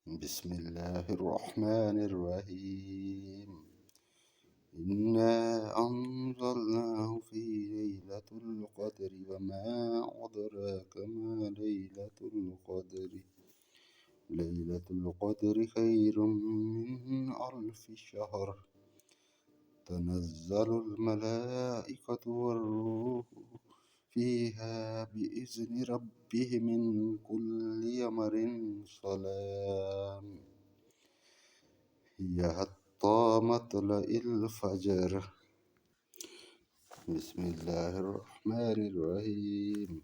بسم الله الرحمن الرحيم. إنا أنزلناه في ليلة القدر وما أدراك ما ليلة القدر. ليلة القدر خير من ألف شهر. تنزل الملائكة والروح فيها بإذن ربهم من كل أمر سلام هي حتى مطلع الفجر. بسم الله الرحمن الرحيم.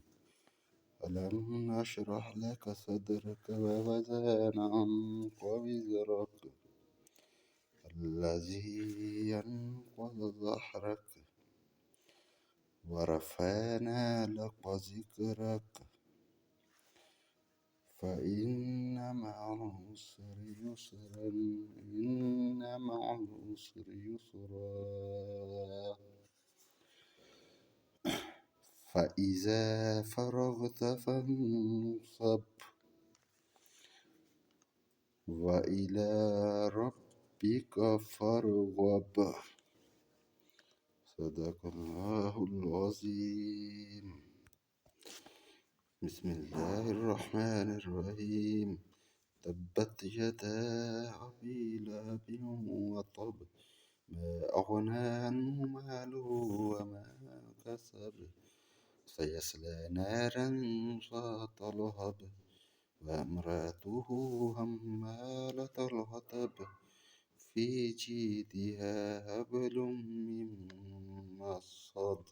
ألم نشرح لك صدرك ووضعنا عنك وزرك الذي أنقض ظهرك ورفعنا لك ذكرك فإن مع العسر يسرا إن مع العسر يسرا فإذا فرغت فانصب وإلى ربك فارغب. صدق الله العظيم. بسم الله الرحمن الرحيم. تبت يدا أبي لهب وطب ما أغنى عنه ماله وما كسب سيصلى نارا ذات لهب وامرأته حمالة الحطب في جيدها حبل من مسد